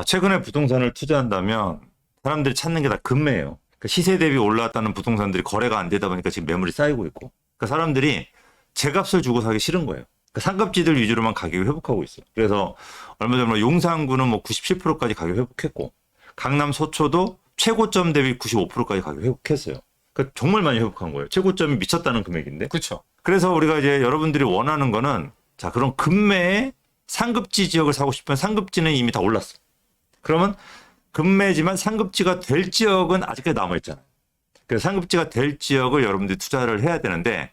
최근에 부동산을 투자한다면 사람들이 찾는 게 다 금매예요. 그러니까 시세 대비 올라왔다는 부동산들이 거래가 안 되다 보니까 지금 매물이 쌓이고 있고, 그러니까 사람들이 제값을 주고 사기 싫은 거예요. 그러니까 상급지들 위주로만 가격이 회복하고 있어요. 그래서 얼마 전에 용산구는 뭐 97%까지 가격 회복했고, 강남 서초도 최고점 대비 95%까지 가격 회복했어요. 그러니까 정말 많이 회복한 거예요. 최고점이 미쳤다는 금액인데. 그렇죠. 그래서 우리가 이제 여러분들이 원하는 거는, 자, 그럼 금매에 상급지 지역을 사고 싶으면 상급지는 이미 다 올랐어. 그러면 금매지만 상급지가 될 지역은 아직까지 남아있잖아요. 그래서 상급지가 될 지역을 여러분들이 투자를 해야 되는데,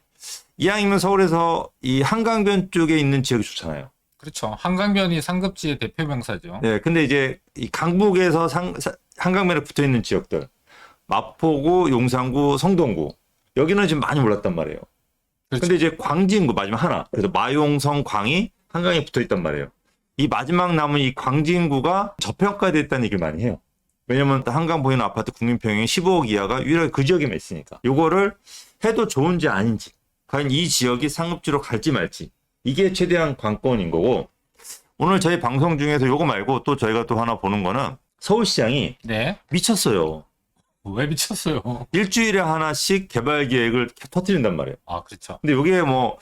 이왕이면 서울에서 이 한강변 쪽에 있는 지역이 좋잖아요. 그렇죠. 한강변이 상급지의 대표 명사죠. 네, 근데 이제 이 강북에서 한강변에 붙어 있는 지역들, 마포구, 용산구, 성동구, 여기는 지금 많이 올랐단 말이에요. 그렇죠. 근데 이제 광진구 마지막 하나, 그래서 마용성, 광이 한강에 붙어 있단 말이에요. 이 마지막 남은 이 광진구가 저평가됐다는 얘기를 많이 해요. 왜냐면 한강 보이는 아파트 국민평형이 15억 이하가 유일하게 그 지역에만 있으니까. 요거를 해도 좋은지 아닌지, 과연 이 지역이 상급지로 갈지 말지, 이게 최대한 관건인 거고, 오늘 저희 방송 중에서 요거 말고 또 저희가 또 하나 보는 거는 서울시장이 네. 미쳤어요. 왜 미쳤어요? 일주일에 하나씩 개발 계획을 터뜨린단 말이에요. 아, 그렇죠. 근데 이게 뭐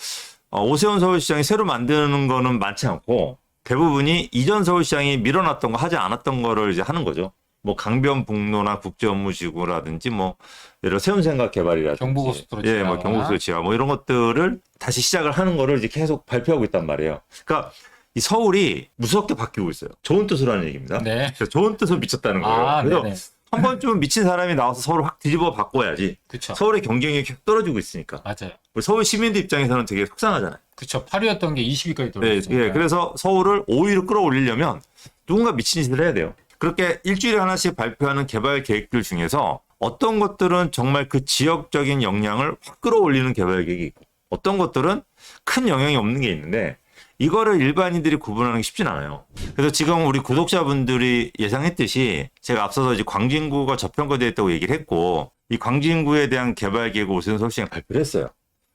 오세훈 서울시장이 새로 만드는 거는 많지 않고, 대부분이 이전 서울시장이 밀어놨던 거, 하지 않았던 거를 이제 하는 거죠. 뭐 강변북로나 국제업무지구라든지 뭐 예를 들어 세운생각 개발이라든지 경부고속도로 예, 지하. 뭐 경부고속도로 지하 뭐 이런 것들을 다시 시작을 하는 거를 이제 계속 발표하고 있단 말이에요. 그러니까 이 서울이 무섭게 바뀌고 있어요. 좋은 뜻으로 하는 얘기입니다. 네. 그래서 좋은 뜻으로 미쳤다는 거예요. 아, 그래서 네네. 한 번쯤은 미친 사람이 나와서 서울을 확 뒤집어 바꿔야지. 그렇죠. 서울의 경쟁력이 계속 떨어지고 있으니까. 맞아요. 우리 서울 시민들 입장에서는 되게 속상하잖아요. 그렇죠. 8위였던 게 20위까지 네, 떨어졌으니까. 예, 그래서 서울을 5위로 끌어올리려면 누군가 미친 짓을 해야 돼요. 그렇게 일주일에 하나씩 발표하는 개발 계획들 중에서 어떤 것들은 정말 그 지역적인 역량을 확 끌어올리는 개발 계획이 있고, 어떤 것들은 큰 영향이 없는 게 있는데, 이거를 일반인들이 구분하는 게 쉽진 않아요. 그래서 지금 우리 구독자분들이 예상했듯이 제가 앞서서 이제 광진구가 저평가되어 있다고 얘기를 했고, 이 광진구에 대한 개발 계획을 오세훈 서울시장이 발표를 했어요.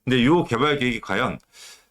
근데 이 개발 계획이 과연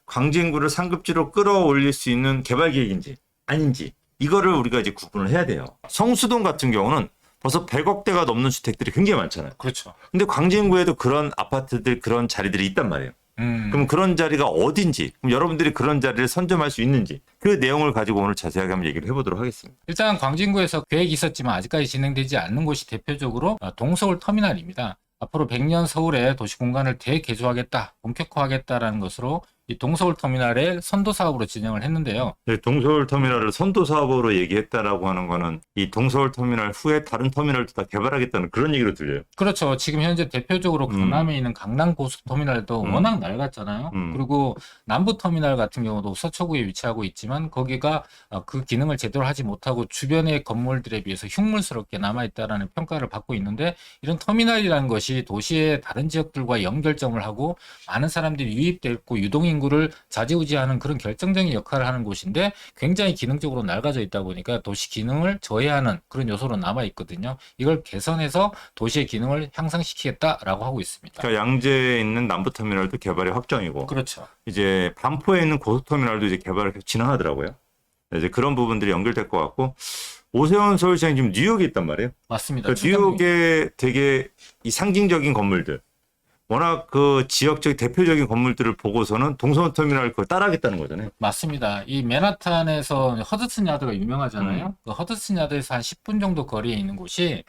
광진구를 상급지로 끌어올릴 수 있는 개발 계획인지 아닌지, 이거를 우리가 이제 구분을 해야 돼요. 성수동 같은 경우는 벌써 100억대가 넘는 주택들이 굉장히 많잖아요. 그렇죠. 근데 광진구에도 그런 아파트들, 그런 자리들이 있단 말이에요. 그럼 그런 자리가 어딘지, 그럼 여러분들이 그런 자리를 선점할 수 있는지, 그 내용을 가지고 오늘 자세하게 한번 얘기를 해보도록 하겠습니다. 일단 광진구에서 계획이 있었지만 아직까지 진행되지 않는 곳이 대표적으로 동서울 터미널입니다. 앞으로 100년 서울의 도시 공간을 대개조하겠다, 본격화하겠다라는 것으로 이 동서울 터미널의 선도 사업으로 진행을 했는데요. 네, 동서울 터미널을 선도 사업으로 얘기했다라고 하는 거는 이 동서울 터미널 후에 다른 터미널도 다 개발하겠다는 그런 얘기로 들려요. 그렇죠. 지금 현재 대표적으로 강남에 있는 강남 고속터미널도 워낙 낡았잖아요. 그리고 남부터미널 같은 경우도 서초구에 위치하고 있지만 거기가 그 기능을 제대로 하지 못하고 주변의 건물들에 비해서 흉물스럽게 남아있다라는 평가를 받고 있는데, 이런 터미널이라는 것이 도시의 다른 지역들과 연결점을 하고 많은 사람들이 유입되고 유동인구를 좌지우지하는 그런 결정적인 역할을 하는 곳인데, 굉장히 기능적으로 낡아져 있다 보니까 도시 기능을 저해하는 그런 요소로 남아있거든요. 이걸 개선해서 도시의 기능을 향상시키겠다라고 하고 있습니다. 그러니까 양재에 있는 남부터미널도 개발이 확정이고, 그렇죠. 이제 반포에 있는 고속터미널도 이제 개발을 계속 진행하더라고요. 이제 그런 부분들이 연결될 것 같고, 오세훈 서울시장이 지금 뉴욕에 있단 말이에요. 맞습니다. 그러니까 뉴욕에 되게 이 상징적인 건물들, 워낙 그 지역적 대표적인 건물들을 보고서는 동서울 터미널 그걸 따라하겠다는 거잖아요. 맞습니다. 이 맨하탄에서 허드슨 야드가 유명하잖아요. 그 허드슨 야드에서 한 10분 정도 거리에 있는 곳이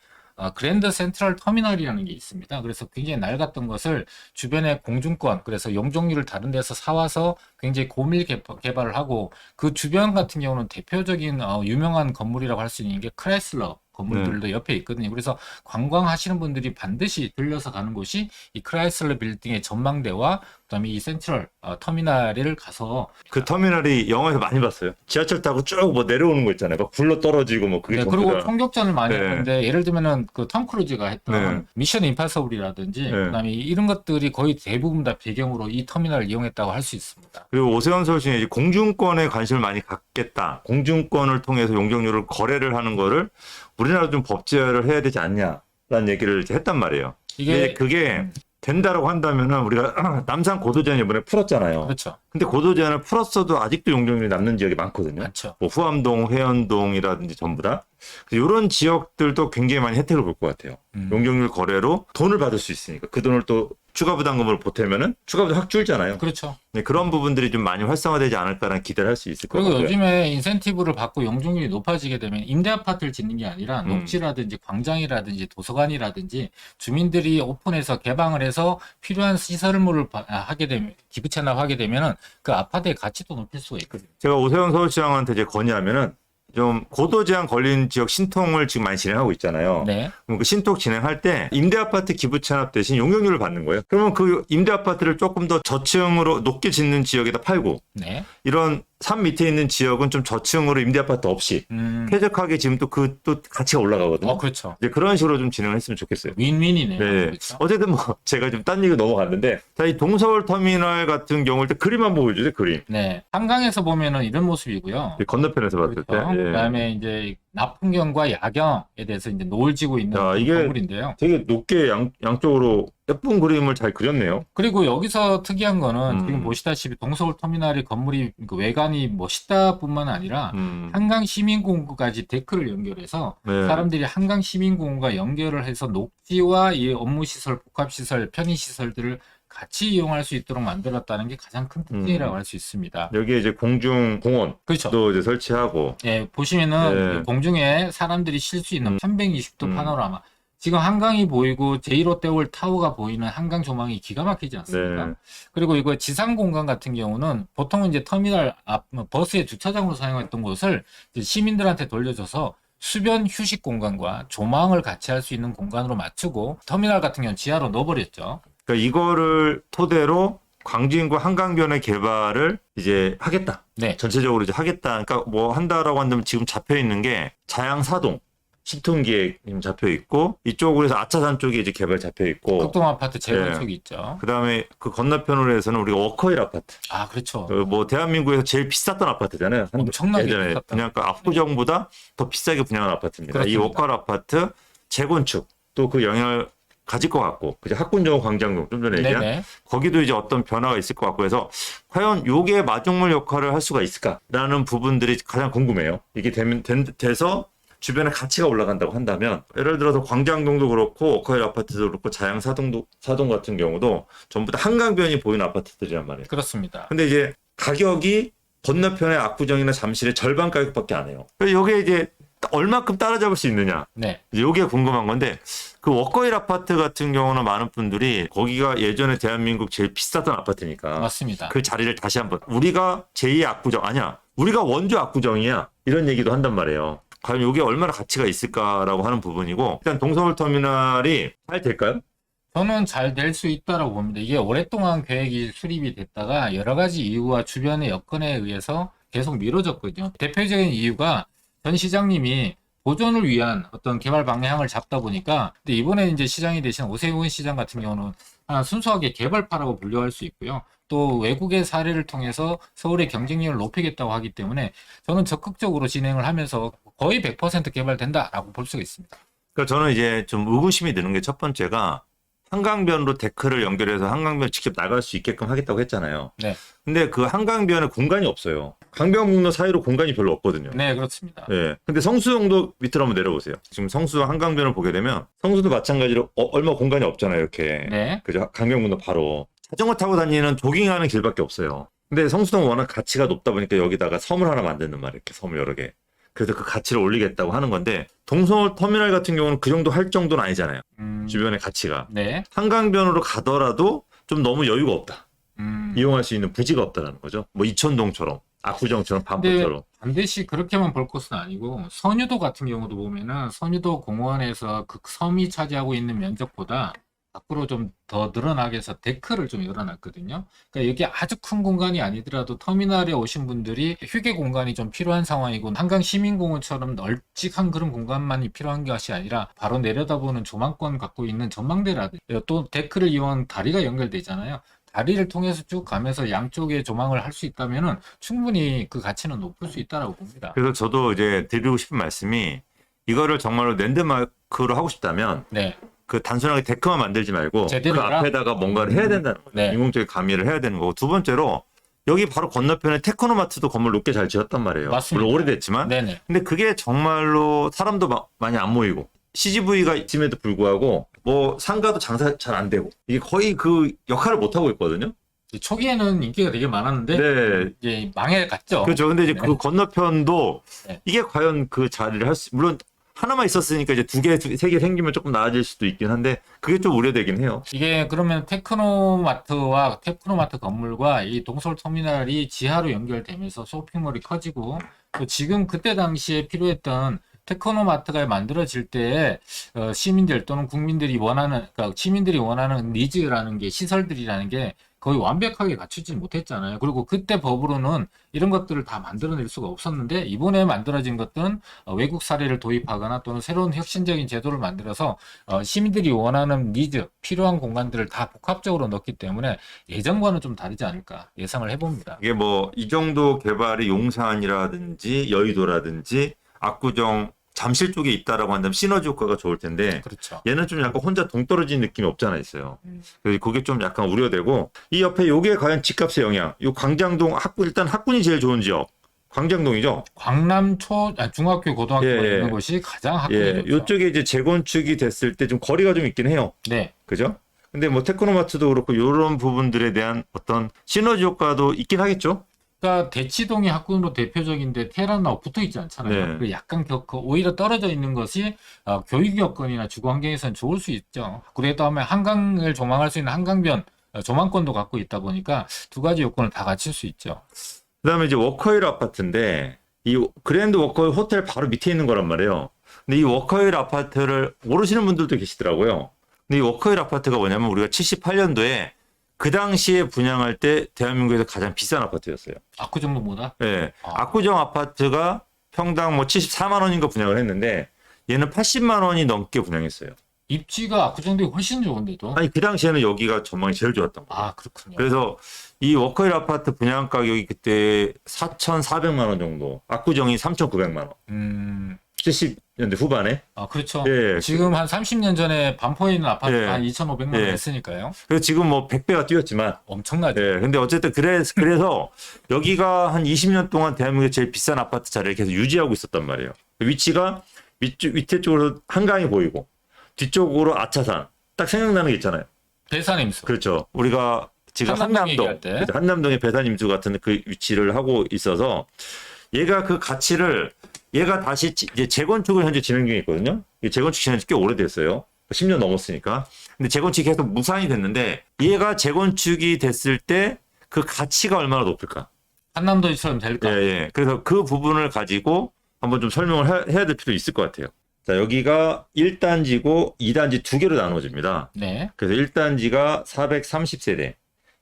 그랜드 센트럴 터미널이라는 게 있습니다. 그래서 굉장히 낡았던 것을 주변에 공중권, 그래서 용적률을 다른 데서 사와서 굉장히 고밀 개발을 하고, 그 주변 같은 경우는 대표적인 유명한 건물이라고 할 수 있는 게 크라이슬러 건물들도 옆에 있거든요. 그래서 관광하시는 분들이 반드시 들려서 가는 곳이 이 크라이슬러 빌딩의 전망대와 그다음에 이 센트럴 터미널을 가서, 그 터미널이 영화에서 많이 봤어요. 지하철 타고 쭉 뭐 내려오는 거 있잖아요. 막 굴러 떨어지고 뭐 그게 네, 전부 그리고 다. 총격전을 많이 네. 했는데, 예를 들면은 그 톰 크루즈가 했던 네. 미션 임파서블이라든지 네. 그다음에 이런 것들이 거의 대부분 다 배경으로 이 터미널을 이용했다고 할 수 있습니다. 그리고 오세훈 서울시장이 이제 공중권에 관심을 많이 갖겠다. 공중권을 통해서 용적률을 거래를 하는 거를 우리나라도 좀 법제화를 해야 되지 않냐라는 얘기를 이제 했단 말이에요. 이게 그게 된다라고 한다면은 우리가 남산 고도제한 이번에 풀었잖아요. 그렇죠. 근데 고도제한을 풀었어도 아직도 용적률이 남는 지역이 많거든요. 많죠. 뭐 후암동, 회원동이라든지 전부 다. 이런 지역들도 굉장히 많이 혜택을 볼 것 같아요. 용적률 거래로 돈을 받을 수 있으니까 그 돈을 또 추가 부담금으로 보태면은 추가 부담 확 줄잖아요. 그렇죠. 네, 그런 부분들이 좀 많이 활성화되지 않을까라는 기대를 할 수 있을 것 그리고 같아요. 요즘에 인센티브를 받고 용적률이 높아지게 되면 임대 아파트를 짓는 게 아니라 녹지라든지 광장이라든지 도서관이라든지 주민들이 오픈해서 개방을 해서 필요한 시설물을 하게 되면 기부 체납하게 되면은 그 아파트의 가치도 높일 수가 있거든요. 제가 오세훈 서울시장한테 이제 건의하면은 좀 고도 제한 걸린 지역 신통을 지금 많이 진행하고 있잖아요. 네. 그럼 그 신통 진행할 때 임대 아파트 기부 체납 대신 용적률을 받는 거예요. 그러면 그 임대 아파트를 조금 더 저층으로 높게 짓는 지역에다 팔고 네. 이런 산 밑에 있는 지역은 좀 저층으로 임대 아파트 없이 쾌적하게 지금 또 또 가치가 올라가거든요. 그렇죠. 이제 그런 식으로 좀 진행을 했으면 좋겠어요. 윈윈이네요. 네. 그렇죠. 어쨌든 뭐 제가 좀 딴 얘기 넘어갔는데 자, 이 동서울 터미널 같은 경우를 때 그림 한번 보여주세요. 그림. 네. 한강에서 보면은 이런 모습이고요. 건너편에서 봤을 그렇죠. 때. 예. 그다음에 이제 낮풍경과 야경에 대해서 이제 노을 지고 있는 야, 이게 건물인데요. 되게 높게 양쪽으로 예쁜 그림을 잘 그렸네요. 그리고 여기서 특이한 거는 지금 음. 보시다시피 동서울 터미널의 건물이 그 외관이 멋있다뿐만 아니라 한강 시민공원까지 데크를 연결해서 네. 사람들이 한강 시민공원과 연결을 해서 녹지와 이 업무시설, 복합시설, 편의시설들을 같이 이용할 수 있도록 만들었다는 게 가장 큰 특징이라고 할 수 있습니다. 여기에 이제 공중공원도 그렇죠. 이제 설치하고. 예, 보시면은 네. 공중에 사람들이 쉴 수 있는 320도 음. 파노라마. 지금 한강이 보이고 제1롯데월 타워가 보이는 한강 조망이 기가 막히지 않습니까? 네. 그리고 이거 지상 공간 같은 경우는 보통 이제 터미널 앞 버스의 주차장으로 사용했던 곳을 이제 시민들한테 돌려줘서 수변 휴식 공간과 조망을 같이 할 수 있는 공간으로 맞추고 터미널 같은 경우는 지하로 넣어버렸죠. 그러니까 이거를 토대로 광진구 한강변의 개발을 이제 하겠다. 네. 전체적으로 이제 하겠다. 그러니까 뭐 한다라고 한다면 지금 잡혀 있는 게 자양사동 신통기획 지금 잡혀 있고 이쪽으로 해서 아차산 쪽에 이제 개발 잡혀 있고 극동 아파트 재건축이 네. 있죠. 그다음에 그 건너편으로 해서는 우리가 워커힐 아파트. 아, 그렇죠. 뭐 대한민국에서 제일 비쌌던 아파트잖아요. 엄청나게 예전에 비쌌다. 분양가 압구정보다 더 비싸게 분양한 아파트입니다. 이 그렇습니다. 워커힐 아파트 재건축 또 그 영향을 가질 것 같고 그죠 학군정 광장동 좀 전에 얘기한 네네. 거기도 이제 어떤 변화가 있을 것 같고 해서 과연 요게 마중물 역할을 할 수가 있을까라는 부분들이 가장 궁금해요. 이게 돼서 주변에 가치가 올라간다고 한다면 예를 들어서 광장동도 그렇고 워커힐 아파트도 그렇고 사동 같은 경우도 전부 다 한강변이 보이는 아파트들이란 말이에요. 그렇습니다. 근데 이제 가격이 건너편의 압구정이나 잠실의 절반 가격밖에 안 해요. 그래서 요게 이제 얼마큼 따라잡을 수 있느냐. 네. 요게 궁금한 건데 그 워커힐 아파트 같은 경우는 많은 분들이 거기가 예전에 대한민국 제일 비쌌던 아파트니까 맞습니다. 그 자리를 다시 한번 우리가 제2의 압구정 아니야. 우리가 원조 압구정이야. 이런 얘기도 한단 말이에요. 과연 이게 얼마나 가치가 있을까라고 하는 부분이고 일단 동서울 터미널이 잘 될까요? 저는 잘 될 수 있다라고 봅니다. 이게 오랫동안 계획이 수립이 됐다가 여러 가지 이유와 주변의 여건에 의해서 계속 미뤄졌거든요. 대표적인 이유가 전 시장님이 보존을 위한 어떤 개발 방향을 잡다 보니까 근데 이번에 이제 시장이 되신 오세훈 시장 같은 경우는 순수하게 개발파라고 분류할 수 있고요. 또 외국의 사례를 통해서 서울의 경쟁력을 높이겠다고 하기 때문에 저는 적극적으로 진행을 하면서 거의 100% 개발된다라고 볼 수가 있습니다. 그러니까 저는 이제 좀 의구심이 드는 게 첫 번째가 한강변으로 데크를 연결해서 한강변 직접 나갈 수 있게끔 하겠다고 했잖아요. 네. 근데 그 한강변에 공간이 없어요. 강변북로 사이로 공간이 별로 없거든요. 네, 그렇습니다. 예. 근데 성수동도 밑으로 한번 내려보세요. 지금 성수동 한강변을 보게 되면 성수도 마찬가지로 얼마 공간이 없잖아요. 이렇게. 네. 그죠? 강변북로 바로. 자전거 타고 다니는 조깅하는 길밖에 없어요. 근데 성수동 워낙 가치가 높다 보니까 여기다가 섬을 하나 만드는 말이에요. 이렇게 섬을 여러 개. 그래서 그 가치를 올리겠다고 하는 건데 동서울 터미널 같은 경우는 그 정도 할 정도는 아니잖아요. 주변의 가치가. 네. 한강변으로 가더라도 좀 너무 여유가 없다. 음. 이용할 수 있는 부지가 없다는 거죠. 뭐 이천동처럼, 압구정처럼, 반포처럼. 반드시 그렇게만 볼 것은 아니고 선유도 같은 경우도 보면은 선유도 공원에서 그 섬이 차지하고 있는 면적보다 밖으로 좀 더 늘어나게 해서 데크를 좀 열어놨거든요. 그러니까 여기 아주 큰 공간이 아니더라도 터미널에 오신 분들이 휴게 공간이 좀 필요한 상황이고 한강 시민공원처럼 널찍한 그런 공간만이 필요한 것이 아니라 바로 내려다보는 조망권 갖고 있는 전망대라든지 또 데크를 이용한 다리가 연결되잖아요. 다리를 통해서 쭉 가면서 양쪽에 조망을 할 수 있다면은 충분히 그 가치는 높을 수 있다라고 봅니다. 그래서 저도 이제 드리고 싶은 말씀이 이거를 정말로 랜드마크로 하고 싶다면 네. 그 단순하게 데크만 만들지 말고 제대로 그 해라? 앞에다가 뭔가를 해야 된다는 거죠. 네. 인공적인 가미를 해야 되는 거고 두 번째로 여기 바로 건너편에 테크노마트도 건물 높게 잘 지었단 말이에요. 맞습니다. 물론 오래됐지만 네네. 근데 그게 정말로 사람도 많이 안 모이고 CGV가 있음에도 불구하고 뭐 상가도 장사 잘 안 되고 이게 거의 그 역할을 못 하고 있거든요. 초기에는 인기가 되게 많았는데 네. 이제 망해갔죠. 그렇죠. 근데 이제 네. 그 건너편도 네. 이게 과연 그 자리를 할 수, 물론 하나만 있었으니까 이제 두 개, 세 개 생기면 조금 나아질 수도 있긴 한데 그게 좀 우려되긴 해요. 이게 그러면 테크노마트와 테크노마트 건물과 이 동서울터미널이 지하로 연결되면서 쇼핑몰이 커지고 또 지금 그때 당시에 필요했던 테크노마트가 만들어질 때 시민들 또는 국민들이 원하는 그러니까 시민들이 원하는 니즈라는 게 시설들이라는 게 거의 완벽하게 갖추지 못했잖아요. 그리고 그때 법으로는 이런 것들을 다 만들어낼 수가 없었는데 이번에 만들어진 것들은 외국 사례를 도입하거나 또는 새로운 혁신적인 제도를 만들어서 시민들이 원하는 니즈, 필요한 공간들을 다 복합적으로 넣기 때문에 예전과는 좀 다르지 않을까 예상을 해봅니다. 이게 뭐 이 정도 개발이 용산이라든지 여의도라든지 압구정 잠실 쪽에 있다라고 한다면 시너지 효과가 좋을 텐데 그렇죠. 얘는 좀 약간 혼자 동떨어진 느낌이 없잖아 있어요. 그래서 그게 좀 약간 우려되고 이 옆에 요게 과연 집값의 영향. 요 광장동 일단 학군이 제일 좋은 지역. 광장동이죠. 광남 중학교 고등학교가 예, 있는 예. 곳이 가장 학군이 예, 좋죠. 요쪽에 이제 재건축이 됐을 때 좀 거리가 좀 있긴 해요. 네. 그죠? 근데 뭐 테크노마트도 그렇고 요런 부분들에 대한 어떤 시너지 효과도 있긴 하겠죠. 그러니까 대치동이 학군으로 대표적인데 테헤란하고 붙어 있지 않잖아요. 네. 그 약간 오히려 떨어져 있는 것이 교육 여건이나 주거 환경에서는 좋을 수 있죠. 그래도 하면 한강을 조망할 수 있는 한강변 조망권도 갖고 있다 보니까 두 가지 요건을 다 갖출 수 있죠. 그다음에 이제 워커힐 아파트인데 이 그랜드 워커힐 호텔 바로 밑에 있는 거란 말이에요. 근데 이 워커힐 아파트를 모르시는 분들도 계시더라고요. 근데 이 워커힐 아파트가 뭐냐면 우리가 78년도에 그 당시에 분양할 때 대한민국에서 가장 비싼 아파트였어요. 압구정도보다? 예. 아. 압구정 아파트가 평당 뭐 74만 원인가 분양을 했는데 얘는 80만 원이 넘게 분양했어요. 입지가 압구정도가 훨씬 좋은데도. 아니 그 당시에는 여기가 전망이 제일 좋았던 거예요. 아, 그렇군요. 그래서 이 워커힐 아파트 분양 가격이 그때 4,400만 원 정도, 압구정이 3,900만 원. 70년대 후반에. 그렇죠. 예. 지금 한 30년 전에 반포에 있는 아파트가 예. 한 2,500만 원 예. 했으니까요. 그래서 지금 뭐 100배가 뛰었지만, 엄청나죠. 예. 근데 어쨌든 그래서 여기가 한 20년 동안 대한민국의 제일 비싼 아파트 자리를 계속 유지하고 있었단 말이에요. 위치가 밑에 쪽으로 한강이 보이고 뒤쪽으로 아차산. 딱 생각나는 게 있잖아요. 배산임수. 그렇죠. 우리가 지금 한남동 얘기할 때. 그렇죠. 한남동의 배산임수 같은 그 위치를 하고 있어서 얘가 그 가치를 얘가 다시 이제 재건축을 현재 진행 중에 있거든요. 이 재건축 진행 꽤 오래됐어요. 10년 넘었으니까. 근데 재건축이 계속 무산이 됐는데 얘가 재건축이 됐을 때 그 가치가 얼마나 높을까? 한남도처럼 될까? 예, 예. 그래서 그 부분을 가지고 한번 좀 설명을 해야 될 필요 있을 것 같아요. 자, 여기가 1단지고 2단지 두 개로 나눠집니다. 네. 그래서 1단지가 430세대,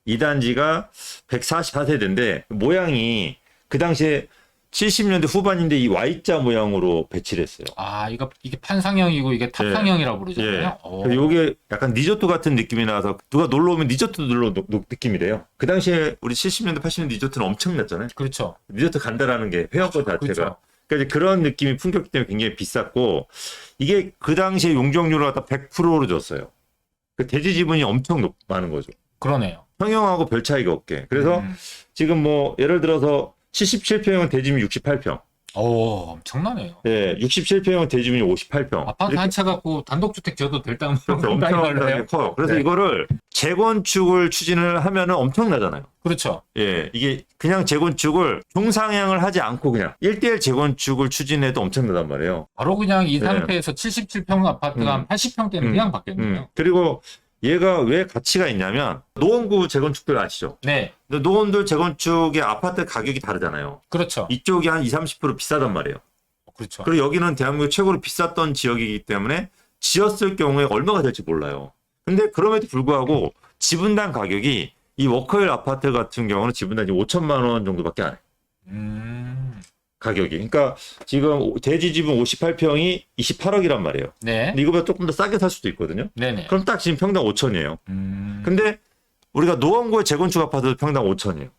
2단지가 144세대인데 모양이 그 당시에 70년대 후반인데 이 Y자 모양으로 배치를 했어요. 이게 판상형이고 이게 탑상형이라고 부르잖아요. 예. 오. 그래서 요게 약간 리조트 같은 느낌이 나서 누가 놀러 오면 리조트 놀러 느낌이래요. 그 당시에 우리 70년대, 80년대 리조트는 엄청났잖아요. 그렇죠. 리조트 간다라는 게 회원권 자체가. 그렇죠. 그러니까 이제 그런 느낌이 풍겼기 때문에 굉장히 비쌌고 이게 그 당시에 용적률을 갖다 100%로 줬어요. 그 대지 지분이 엄청 많은 거죠. 그러네요. 평형하고 별 차이가 없게. 그래서 지금 뭐 예를 들어서 77평은 대지분이 68평. 오, 엄청나네요. 예, 67평은 대지분이 58평. 아파트 한 채 갖고 단독주택 지어도 될 땅으로 엄청나게 커요. 그래서 네. 이거를 재건축을 추진을 하면은 엄청나잖아요. 그렇죠. 예, 이게 그냥 재건축을 중상향을 하지 않고 그냥 1대1 재건축을 추진해도 엄청나단 말이에요. 바로 그냥 이 네. 상태에서 77평 아파트가 한 80평대는 그냥 받겠네요. 그리고 얘가 왜 가치가 있냐면 노원구 재건축들 아시죠? 네. 근데 노원들 재건축의 아파트 가격이 다르잖아요. 그렇죠. 이쪽이 한 20-30% 비싸단 말이에요. 그렇죠. 그리고 여기는 대한민국 최고로 비쌌던 지역이기 때문에 지었을 경우에 얼마가 될지 몰라요. 근데 그럼에도 불구하고 지분당 가격이 이 워커힐 아파트 같은 경우는 지분당 5천만 원 정도밖에 안 해요. 가격이. 그러니까 지금 대지 지분 58평이 28억이란 말이에요. 네. 근데 이거보다 조금 더 싸게 살 수도 있거든요. 네네. 그럼 딱 지금 평당 5천이에요. 근데 우리가 노원구의 재건축 아파트도 평당 5천이에요.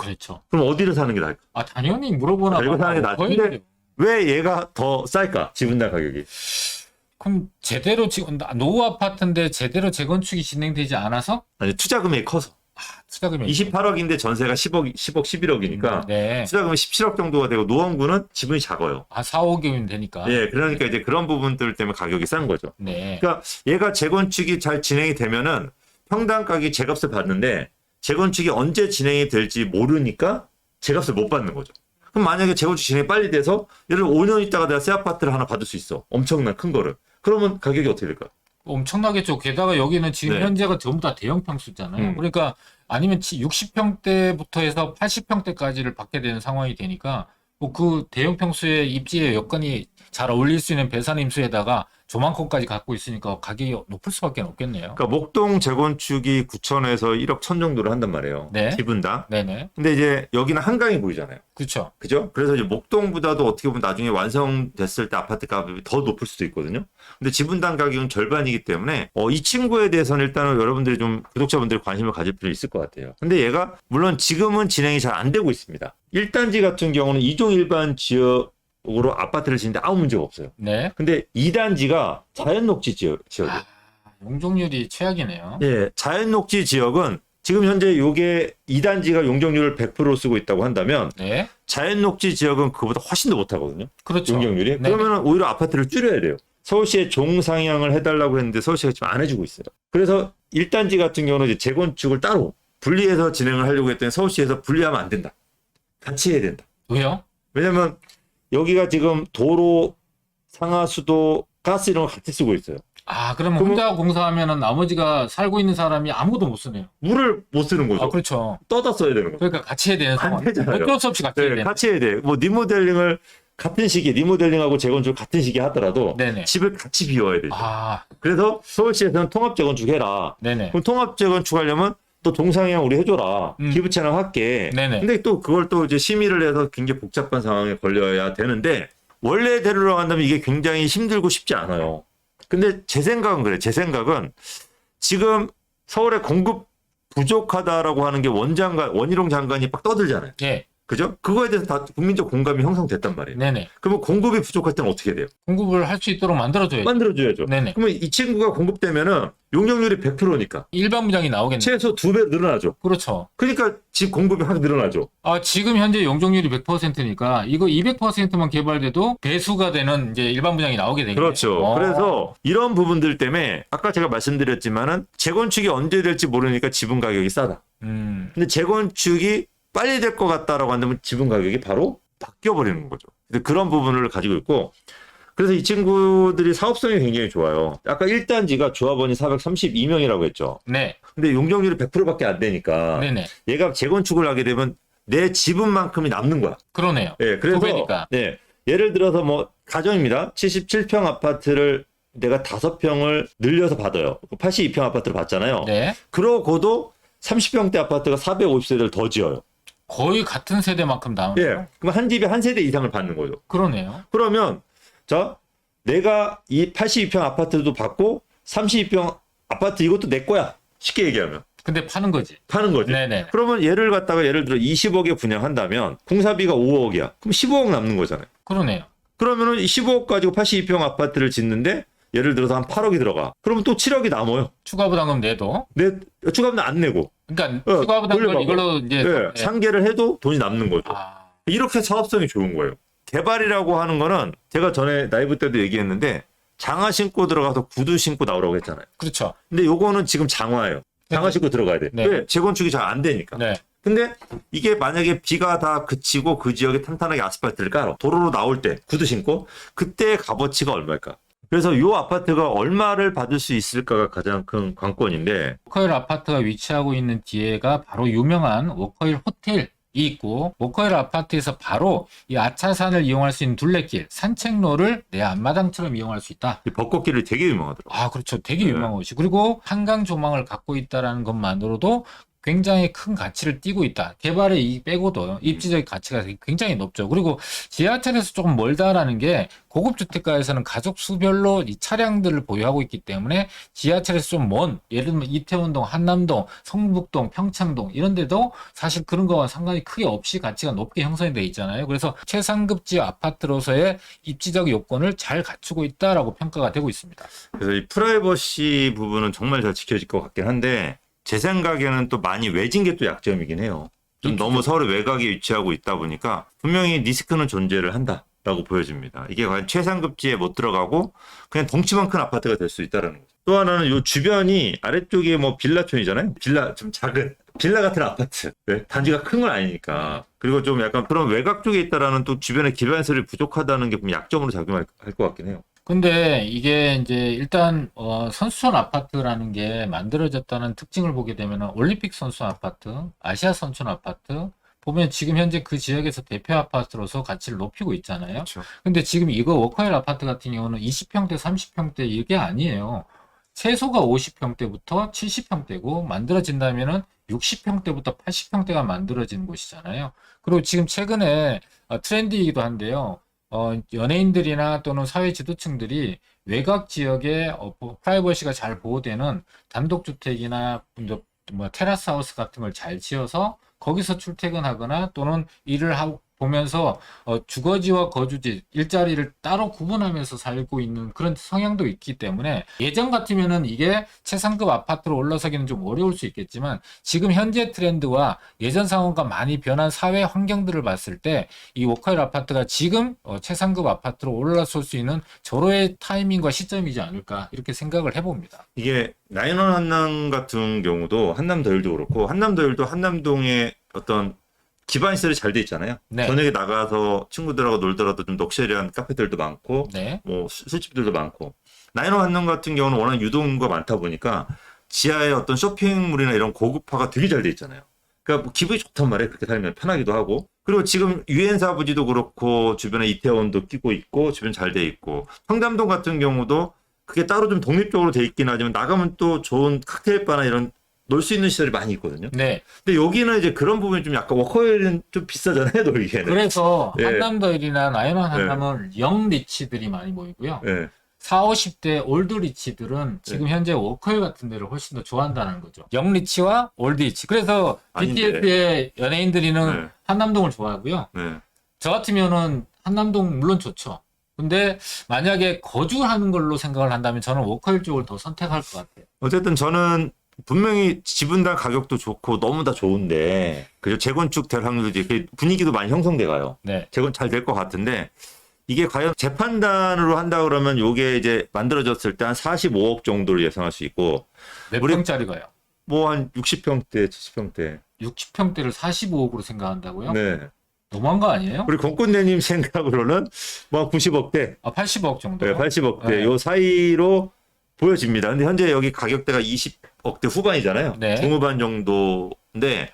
그렇죠. 그럼 어디를 사는 게 나을까? 당연히 물어보나 이거 사는 게 봐요. 낫는데 왜 얘가 더 쌀까? 지분당 가격이. 그럼 제대로 지금 노후 아파트인데 제대로 재건축이 진행되지 않아서 아니, 투자 금액이 커서. 투자금이 28억인데 전세가 10억, 11억이니까 네. 투자금이 17억 정도가 되고 노원구는 지분이 작아요. 4, 5억이면 되니까. 예, 그러니까 이제 그런 부분들 때문에 가격이 싼 거죠. 네. 그러니까 얘가 재건축이 잘 진행이 되면은 평당 가격이 제값을 받는데 재건축이 언제 진행이 될지 모르니까 제값을 못 받는 거죠. 그럼 만약에 재건축 진행이 빨리 돼서 예를 들어 5년 있다가 내가 새 아파트를 하나 받을 수 있어. 엄청난 큰 거를. 그러면 가격이 어떻게 될까? 엄청나겠죠. 게다가 여기는 지금 네. 현재가 전부 다 대형 평수잖아요. 음. 그러니까 아니면 60평대부터 해서 80평대까지를 받게 되는 상황이 되니까 뭐 그 대형 평수의 입지의 여건이 잘 어울릴 수 있는 배산 임수에다가 조망권까지 갖고 있으니까 가격이 높을 수밖에 없겠네요. 그러니까 목동 재건축이 9천에서 1억 1천 정도를 한단 말이에요. 네. 지분당. 네네. 근데 이제 여기는 한강이 보이잖아요. 그렇죠. 그죠? 그래서 이제 목동보다도 어떻게 보면 나중에 완성됐을 때 아파트 값이 더 높을 수도 있거든요. 근데 지분당 가격은 절반이기 때문에 이 친구에 대해서는 일단은 여러분들이 좀 구독자분들이 관심을 가질 필요 있을 것 같아요. 근데 얘가 물론 지금은 진행이 잘 안 되고 있습니다. 1단지 같은 경우는 2종 일반 지역으로 아파트를 짓는데 아무 문제가 없어요. 네. 근데 2단지가 자연녹지 지역이에요. 용적률이 최악이네요. 예, 자연녹지 지역은 지금 현재 요게 2단지가 용적률을 100% 쓰고 있다고 한다면 네. 자연녹지 지역은 그보다 훨씬 더 못하거든요. 그렇죠. 용적률이. 네. 그러면 오히려 아파트를 줄여야 돼요. 서울시에 종상향을 해달라고 했는데 서울시가 지금 안 해주고 있어요. 그래서 1단지 같은 경우는 이제 재건축을 따로 분리해서 진행을 하려고 했더니 서울시에서 분리하면 안 된다. 같이 해야 된다. 왜요? 왜냐면 여기가 지금 도로, 상하수도, 가스 이런 거 같이 쓰고 있어요. 그러면 혼자 공사하면은 나머지가 살고 있는 사람이 아무것도 못 쓰네요. 물을 못 쓰는 거죠. 그렇죠. 떠다 써야 되는 거죠. 그러니까 같이 해야 되는 안 상황. 되잖아요. 어쩔 수 없이 같이 해야 네, 되는. 같이 해야 돼. 뭐 리모델링을 같은 시기에 리모델링하고 재건축 같은 시기에 하더라도 네네. 집을 같이 비워야 되죠. 아, 그래서 서울시에서는 통합 재건축 해라. 네네. 그럼 통합 재건축 하려면 또 동상향 우리 해줘라. 기부채납 할게. 네네. 근데 또 그걸 또 이제 심의를 해서 굉장히 복잡한 상황에 걸려야 되는데 원래대로 간다면 이게 굉장히 힘들고 쉽지 않아요. 근데 제 생각은 그래. 제 생각은 지금 서울에 공급 부족하다라고 하는 게 원희룡 장관이 막 떠들잖아요. 예. 그죠? 그거에 대해서 다 국민적 공감이 형성됐단 말이에요. 네네. 그러면 공급이 부족할 때는 어떻게 돼요? 공급을 할 수 있도록 만들어줘야죠. 만들어줘야죠. 네네. 그러면 이 친구가 공급되면은 용적률이 100%니까 일반 분양이 나오겠네요. 최소 2배 늘어나죠. 그렇죠. 그러니까 집 공급이 확 늘어나죠. 지금 현재 용적률이 100%니까 이거 200%만 개발돼도 배수가 되는 이제 일반 분양이 나오게 되겠네요. 그렇죠. 그래서 이런 부분들 때문에 아까 제가 말씀드렸지만은 재건축이 언제 될지 모르니까 지분 가격이 싸다. 근데 재건축이 빨리 될 것 같다라고 한다면 지분 가격이 바로 바뀌어 버리는 거죠. 근데 그런 부분을 가지고 있고 그래서 이 친구들이 사업성이 굉장히 좋아요. 아까 1단지가 조합원이 432명이라고 했죠. 네. 근데 용적률이 100%밖에 안 되니까 네네. 얘가 재건축을 하게 되면 내 지분만큼이 남는 거야. 그러네요. 예, 그래서 2배니까. 네, 예를 들어서 뭐 가정입니다. 77평 아파트를 내가 5평을 늘려서 받아요. 82평 아파트를 받잖아요. 네. 그러고도 30평대 아파트가 450세대를 더 지어요. 거의 같은 세대만큼 나오는. 예, 그럼 한 집에 한 세대 이상을 받는 거죠. 그러네요. 그러면 자, 내가 이 82평 아파트도 받고 32평 아파트 이것도 내 거야. 쉽게 얘기하면. 근데 파는 거지. 파는 거지. 네네. 그러면 얘를 갖다가 예를 들어 20억에 분양한다면 공사비가 5억이야. 그럼 15억 남는 거잖아요. 그러네요. 그러면은 15억 가지고 82평 아파트를 짓는데 예를 들어서 한 8억이 들어가. 그러면 또 7억이 남아요. 추가 부담금 내도. 내 추가비는 안 내고. 그러니까 추가 부담금을 돌려받고. 이걸로 이제 네, 상계를 해도 돈이 남는 거죠. 이렇게 사업성이 좋은 거예요. 개발이라고 하는 거는 제가 전에 라이브 때도 얘기했는데 장화 신고 들어가서 구두 신고 나오라고 했잖아요. 그렇죠. 근데 요거는 지금 장화예요. 장화 신고 들어가야 돼. 네. 왜? 재건축이 잘 안 되니까. 네. 근데 이게 만약에 비가 다 그치고 그 지역에 탄탄하게 아스팔트를 깔아. 도로로 나올 때 구두 신고 그때의 값어치가 얼마일까? 그래서 요 아파트가 얼마를 받을 수 있을까가 가장 큰 관건인데 워커힐 아파트가 위치하고 있는 뒤에가 바로 유명한 워커힐 호텔이 있고 워커힐 아파트에서 바로 이 아차산을 이용할 수 있는 둘레길, 산책로를 내 앞마당처럼 이용할 수 있다. 이 벚꽃길이 되게 유명하더라고요. 그렇죠. 되게 네. 유명한 곳이. 그리고 한강 조망을 갖고 있다라는 것만으로도 굉장히 큰 가치를 띠고 있다. 개발의 이익 빼고도 입지적 가치가 굉장히 높죠. 그리고 지하철에서 조금 멀다라는 게 고급 주택가에서는 가족 수별로 이 차량들을 보유하고 있기 때문에 지하철에서 좀 먼, 예를 들면 이태원동, 한남동, 성북동, 평창동 이런 데도 사실 그런 거와 상관이 크게 없이 가치가 높게 형성이 돼 있잖아요. 그래서 최상급 지역 아파트로서의 입지적 요건을 잘 갖추고 있다라고 평가가 되고 있습니다. 그래서 이 프라이버시 부분은 정말 잘 지켜질 것 같긴 한데 제 생각에는 또 많이 외진 게 또 약점이긴 해요. 좀 너무 서로 외곽에 위치하고 있다 보니까 분명히 리스크는 존재를 한다라고 보여집니다. 이게 과연 최상급지에 못 들어가고 그냥 덩치만 큰 아파트가 될 수 있다는 거죠. 또 하나는 요 주변이 아래쪽에 뭐 빌라촌이잖아요. 빌라 좀 작은 빌라 같은 아파트. 네? 단지가 큰 건 아니니까. 그리고 좀 약간 그런 외곽 쪽에 있다라는 또 주변에 기반시설이 부족하다는 게 좀 약점으로 작용할 것 같긴 해요. 근데 이게 이제 일단 선수촌 아파트라는 게 만들어졌다는 특징을 보게 되면 올림픽 선수촌 아파트, 아시아 선수촌 아파트 보면 지금 현재 그 지역에서 대표 아파트로서 가치를 높이고 있잖아요. 그렇죠. 근데 지금 이거 워커힐 아파트 같은 경우는 20평대, 30평대 이게 아니에요. 최소가 50평대부터 70평대고 만들어진다면은 60평대부터 80평대가 만들어지는 곳이잖아요. 그리고 지금 최근에 트렌드이기도 한데요. 연예인들이나 또는 사회 지도층들이 외곽 지역에 프라이버시가 잘 보호되는 단독주택이나 뭐 테라스 하우스 같은 걸 잘 지어서 거기서 출퇴근하거나 또는 일을 하고 보면서 주거지와 거주지, 일자리를 따로 구분하면서 살고 있는 그런 성향도 있기 때문에 예전 같으면은 이게 최상급 아파트로 올라서기는 좀 어려울 수 있겠지만 지금 현재 트렌드와 예전 상황과 많이 변한 사회 환경들을 봤을 때 이 워커힐 아파트가 지금 최상급 아파트로 올라설 수 있는 절호의 타이밍과 시점이지 않을까 이렇게 생각을 해봅니다. 이게 나인원 한남 같은 경우도 한남더일도 그렇고 한남더일도 한남동의 어떤 기반시설이 잘 돼 있잖아요. 네. 저녁에 나가서 친구들하고 놀더라도 좀 럭셔리한 카페들도 많고, 네. 뭐 술집들도 많고. 나인원 한남 같은 경우는 워낙 유동인구가 많다 보니까 지하에 어떤 쇼핑몰이나 이런 고급화가 되게 잘 돼 있잖아요. 그러니까 뭐 기분이 좋단 말이에요. 그렇게 살면 편하기도 하고. 그리고 지금 유엔사 부지도 그렇고 주변에 이태원도 끼고 있고 주변 잘 돼 있고 청담동 같은 경우도 그게 따로 좀 독립적으로 돼 있긴 하지만 나가면 또 좋은 칵테일바나 이런 놀 수 있는 시설이 많이 있거든요. 네. 근데 여기는 이제 그런 부분이 좀 약간 워커힐은 좀 비싸잖아요, 놀기에는. 그래서 예. 한남더일이나 나인원 한남은 영 리치들이 많이 모이고요. 예. 40, 50대 올드 리치들은 지금 현재 워커힐 같은 데를 훨씬 더 좋아한다는 거죠. 영 리치와 올드 리치. 그래서 아닌데. BTS의 연예인들이는 네. 한남동을 좋아하고요. 네. 저 같으면은 한남동 물론 좋죠. 근데 만약에 거주하는 걸로 생각을 한다면 저는 워커힐 쪽을 더 선택할 것 같아요. 어쨌든 저는 분명히 지분당 가격도 좋고 너무 다 좋은데 그죠 재건축 될 확률도 이제 분위기도 많이 형성돼 가요. 네. 재건 잘 될 것 같은데 이게 과연 재판단으로 한다 그러면 요게 이제 만들어졌을 때 한 45억 정도를 예상할 수 있고 몇 우리- 평짜리가요? 뭐 한 60평대, 70평대. 60평대를 45억으로 생각한다고요? 네. 너무한 거 아니에요? 우리 권권대님 생각으로는 뭐 90억대, 80억 정도. 네, 80억대 네. 요 사이로 보여집니다. 근데 현재 여기 가격대가 20억대 후반이잖아요. 네. 중후반 정도인데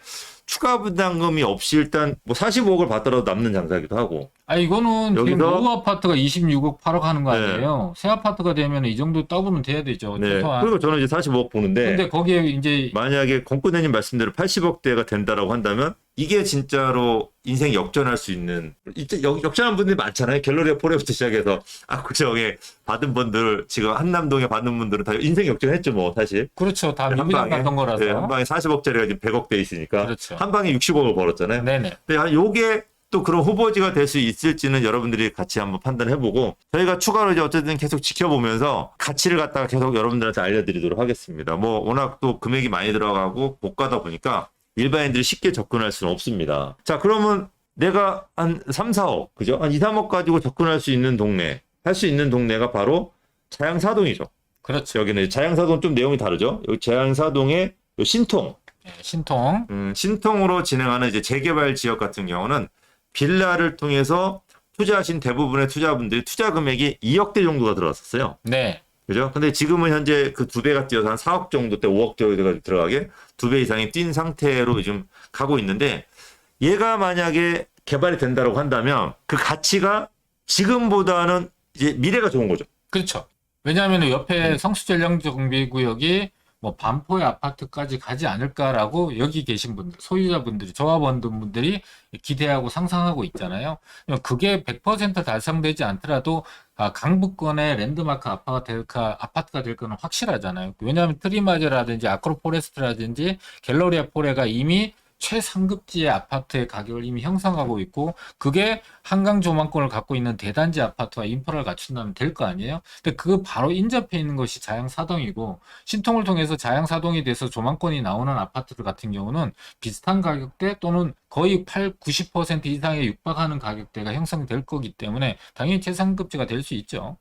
추가 부담금이 없이 일단 뭐 45억을 받더라도 남는 장사기도 하고. 아, 이거는 지금 여기서- 노후 아파트가 26억 8억 하는 거 네. 아니에요? 새 아파트가 되면 이 정도 더블은 돼야 되죠. 네. 최소한. 그리고 저는 이제 45억 보는데 근데 거기에 이제 만약에 권권대님 말씀대로 80억대가 된다라고 한다면 이게 진짜로 인생 역전할 수 있는 역전한 분들이 많잖아요. 갤러리아 포레부터 시작해서 압구정에 받은 분들 지금 한남동에 받는 분들은 다 인생 역전했죠 뭐 사실. 그렇죠. 다 미부장 갔던 거라서. 네, 한 방에 40억짜리가 지금 100억대 있으니까 그렇죠. 한 방에 60억을 벌었잖아요. 네네. 근데 요게 또 그런 후보지가 될 수 있을지는 여러분들이 같이 한번 판단해보고 저희가 추가로 이제 어쨌든 계속 지켜보면서 가치를 갖다가 계속 여러분들한테 알려드리도록 하겠습니다. 뭐 워낙 또 금액이 많이 들어가고 고가다 보니까 일반인들이 쉽게 접근할 수는 없습니다. 자, 그러면 내가 한 3, 4억, 그죠? 한 2, 3억 가지고 접근할 수 있는 동네, 할 수 있는 동네가 바로 자양사동이죠. 그렇죠. 여기는 자양사동 좀 내용이 다르죠. 여기 자양사동의 요 신통, 네, 신통. 신통으로 진행하는 이제 재개발 지역 같은 경우는 빌라를 통해서 투자하신 대부분의 투자분들이 투자 금액이 2억대 정도가 들어왔었어요. 네. 그죠? 근데 지금은 현재 그 2배가 뛰어서 한 4억 정도 때 5억 정도가 들어가게 2배 이상이 뛴 상태로 지금 가고 있는데 얘가 만약에 개발이 된다고 한다면 그 가치가 지금보다는 이제 미래가 좋은 거죠. 그렇죠. 왜냐하면 옆에 성수전략정비구역이 뭐 반포의 아파트까지 가지 않을까라고 여기 계신 분들, 소유자분들이, 조합원분들이 기대하고 상상하고 있잖아요. 그게 100% 달성되지 않더라도 강북권의 랜드마크 아파트가 될 거는 확실하잖아요. 왜냐하면 트리마저라든지 아크로포레스트라든지 갤러리아 포레가 이미 최상급지의 아파트의 가격을 이미 형성하고 있고, 그게 한강 조망권을 갖고 있는 대단지 아파트와 인프라를 갖춘다면 될 거 아니에요? 근데 그 바로 인접해 있는 것이 자양사동이고, 신통을 통해서 자양사동이 돼서 조망권이 나오는 아파트들 같은 경우는 비슷한 가격대 또는 거의 90% 이상에 육박하는 가격대가 형성될 거기 때문에 당연히 최상급지가 될 수 있죠.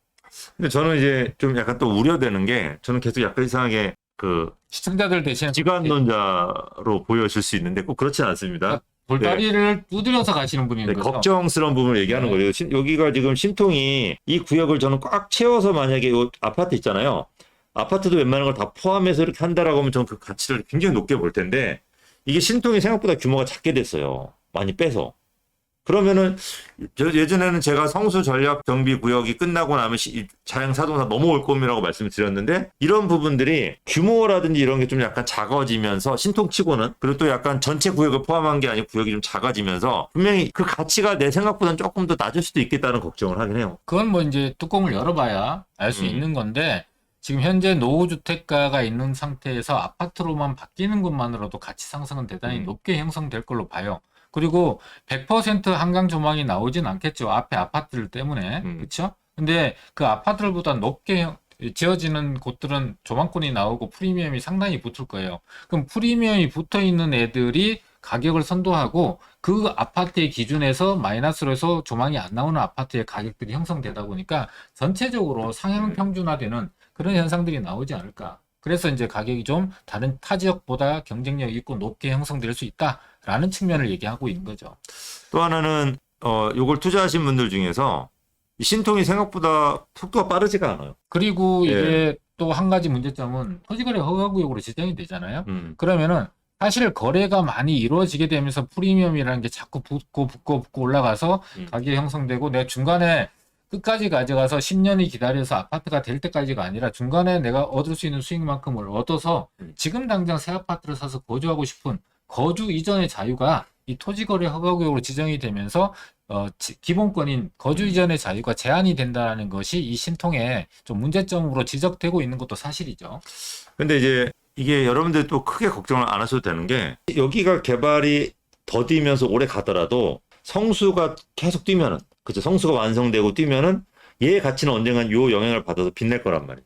근데 저는 이제 좀 약간 또 우려되는 게, 저는 계속 약간 이상하게 그 시청자들 대신 지관론자로 보여질 수 있는데 꼭 그렇지 않습니다. 볼다리를 두드려서 가시는 분인 네, 거죠. 걱정스러운 부분을 얘기하는 네. 거예요. 여기가 지금 신통이 이 구역을 저는 꽉 채워서 만약에 이 아파트 있잖아요. 아파트도 웬만한 걸 다 포함해서 이렇게 한다라고 하면 저는 그 가치를 굉장히 높게 볼 텐데, 이게 신통이 생각보다 규모가 작게 됐어요. 많이 빼서. 그러면은 예전에는 제가 성수 전략 정비 구역이 끝나고 나면 자양사동사 넘어올 겁니다라고 말씀을 드렸는데, 이런 부분들이 규모라든지 이런 게 좀 약간 작아지면서 신통치고는, 그리고 또 약간 전체 구역을 포함한 게 아니고 구역이 좀 작아지면서 분명히 그 가치가 내 생각보다는 조금 더 낮을 수도 있겠다는 걱정을 하긴 해요. 그건 뭐 이제 뚜껑을 열어봐야 알 수 있는 건데, 지금 현재 노후주택가가 있는 상태에서 아파트로만 바뀌는 것만으로도 가치 상승은 대단히 높게 형성될 걸로 봐요. 그리고 100% 한강 조망이 나오진 않겠죠. 앞에 아파트들 때문에. 그렇죠? 근데 그 아파트들보다 높게 지어지는 곳들은 조망권이 나오고 프리미엄이 상당히 붙을 거예요. 그럼 프리미엄이 붙어 있는 애들이 가격을 선도하고, 그 아파트의 기준에서 마이너스로 해서 조망이 안 나오는 아파트의 가격들이 형성되다 보니까 전체적으로 상향 평준화되는 그런 현상들이 나오지 않을까. 그래서 이제 가격이 좀 다른 타 지역보다 경쟁력 있고 높게 형성될 수 있다라는 측면을 얘기하고 있는 거죠. 또 하나는 요걸 투자하신 분들 중에서 이 신통이 생각보다 속도가 빠르지가 않아요. 그리고 이게 또 한 가지 문제점은 토지거래 허가구역으로 지정이 되잖아요. 그러면은 사실 거래가 많이 이루어지게 되면서 프리미엄이라는 게 자꾸 붙고 올라가서 가격이 형성되고, 내 중간에 끝까지 가져가서 10년이 기다려서 아파트가 될 때까지가 아니라 중간에 내가 얻을 수 있는 수익만큼을 얻어서 지금 당장 새 아파트를 사서 거주하고 싶은 거주 이전의 자유가 이 토지거래 허가구역으로 지정이 되면서 기본권인 거주 이전의 자유가 제한이 된다는 것이 이 신통의 좀 문제점으로 지적되고 있는 것도 사실이죠. 근데 이제 이게 여러분들 또 크게 걱정을 안 하셔도 되는 게, 여기가 개발이 더디면서 오래 가더라도 성수가 계속 뛰면은, 그죠? 성수가 완성되고 뛰면은 얘의 가치는 언젠간 요 영향을 받아서 빛낼 거란 말이에요.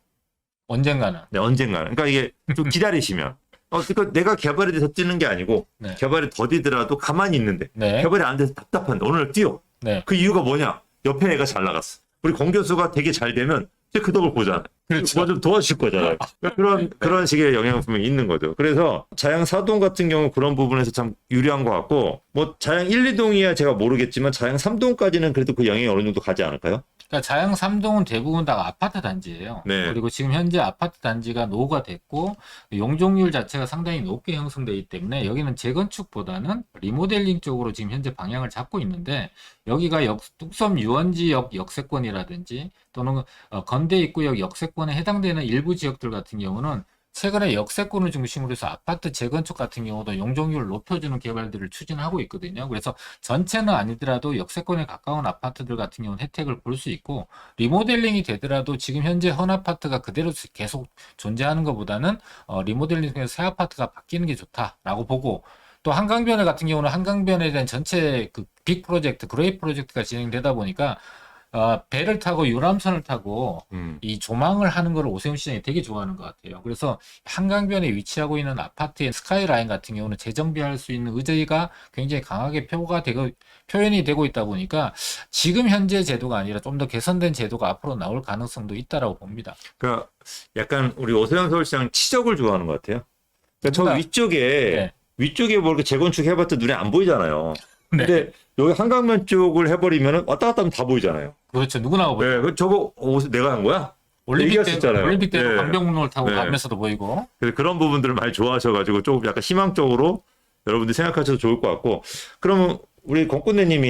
언젠가는. 네, 언젠가는. 그러니까 이게 좀 기다리시면. 그러니까 내가 개발이 돼서 뛰는 게 아니고, 네. 개발이 더디더라도 가만히 있는데, 네. 개발이 안 돼서 답답한데 오늘 뛰어. 네. 그 이유가 뭐냐? 옆에 애가 잘 나갔어. 우리 공교수가 되게 잘 되면 이제 그 덕을 보잖아요. 그렇죠. 뭐 좀 도와줄 거잖아요. 그런 식의 영향은 분명히 있는 거죠. 그래서 자양 4동 같은 경우 그런 부분에서 참 유리한 것 같고, 뭐 자양 1, 2동이야 제가 모르겠지만 자양 3동까지는 그래도 그 영향이 어느 정도 가지 않을까요? 그러니까 자양 3동은 대부분 다 아파트 단지예요. 네. 그리고 지금 현재 아파트 단지가 노후가 됐고 용적률 자체가 상당히 높게 형성되기 때문에 여기는 재건축보다는 리모델링 쪽으로 지금 현재 방향을 잡고 있는데, 여기가 뚝섬 유원지역 역세권이라든지 또는 건대 입구역 역세권에 해당되는 일부 지역들 같은 경우는 최근에 역세권을 중심으로 해서 아파트 재건축 같은 경우도 용적률을 높여주는 개발들을 추진하고 있거든요. 그래서 전체는 아니더라도 역세권에 가까운 아파트들 같은 경우는 혜택을 볼 수 있고, 리모델링이 되더라도 지금 현재 헌 아파트가 그대로 계속 존재하는 것보다는 리모델링 통해서 새 아파트가 바뀌는 게 좋다라고 보고, 또 한강변에 같은 경우는 한강변에 대한 전체 그 빅 프로젝트, 그레이 프로젝트가 진행되다 보니까 배를 타고 유람선을 타고 이 조망을 하는 걸 오세훈 시장이 되게 좋아하는 것 같아요. 그래서 한강변에 위치하고 있는 아파트의 스카이라인 같은 경우는 재정비할 수 있는 의지가 굉장히 강하게 표현이 되고 있다 보니까 지금 현재 제도가 아니라 좀 더 개선된 제도가 앞으로 나올 가능성도 있다라고 봅니다. 그러니까 약간 우리 오세훈 서울시장 치적을 좋아하는 것 같아요. 그러니까 저 위쪽에 뭐 이렇게 재건축 해봤자 눈에 안 보이잖아요. 네. 근데 여기 한강변 쪽을 해버리면 왔다 갔다 하면 다 보이잖아요. 그렇죠. 누구나 보죠. 네, 저거 내가 한 거야? 올림픽 때도 네. 강변북로를 타고 가면서도 보이고. 그래서 그런 부분들을 많이 좋아하셔가지고 조금 약간 희망적으로 여러분들 생각하셔도 좋을 것 같고, 그러면 우리 권군대님이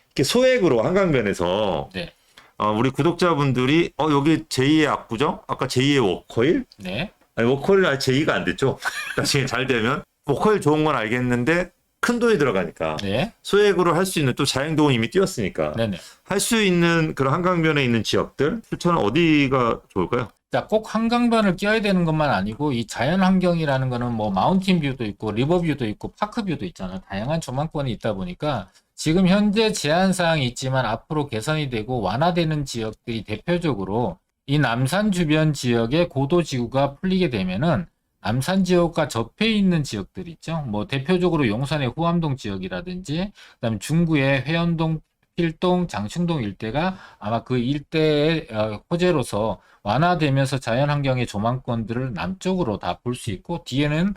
이렇게 소액으로 한강변에서 네. 우리 구독자분들이 여기 제2의 압구정, 아까 제2의 워커힐, 네. 아니, 워커힐은 아직 제의가 안 됐죠. 나중에 잘 되면 워커힐 좋은 건 알겠는데 큰 돈이 들어가니까 네. 소액으로 할 수 있는 또 자행동은 이미 뛰었으니까 네네. 할 수 있는 그런 한강변에 있는 지역들 추천은 어디가 좋을까요? 자, 꼭 한강변을 끼워야 되는 것만 아니고 이 자연 환경이라는 거는 뭐 마운틴 뷰도 있고 리버 뷰도 있고 파크 뷰도 있잖아요. 다양한 조망권이 있다 보니까 지금 현재 제한 사항이 있지만 앞으로 개선이 되고 완화되는 지역들이 대표적으로 이 남산 주변 지역의 고도 지구가 풀리게 되면은 남산 지역과 접해 있는 지역들 있죠. 뭐 대표적으로 용산의 후암동 지역이라든지 그다음에 중구의 회원동, 필동, 장충동 일대가 아마 그 일대의 호재로서 완화되면서 자연환경의 조망권들을 남쪽으로 다 볼 수 있고 뒤에는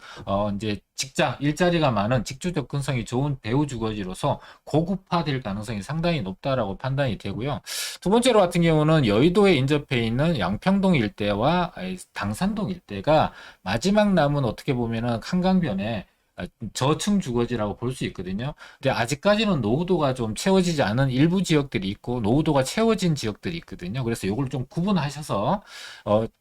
이제 직장, 일자리가 많은 직주 접근성이 좋은 배후 주거지로서 고급화될 가능성이 상당히 높다라고 판단이 되고요. 두 번째로 같은 경우는 여의도에 인접해 있는 양평동 일대와 당산동 일대가 마지막 남은 어떻게 보면은 한강변에 저층 주거지라고 볼 수 있거든요. 근데 아직까지는 노후도가 좀 채워지지 않은 일부 지역들이 있고 노후도가 채워진 지역들이 있거든요. 그래서 이걸 좀 구분하셔서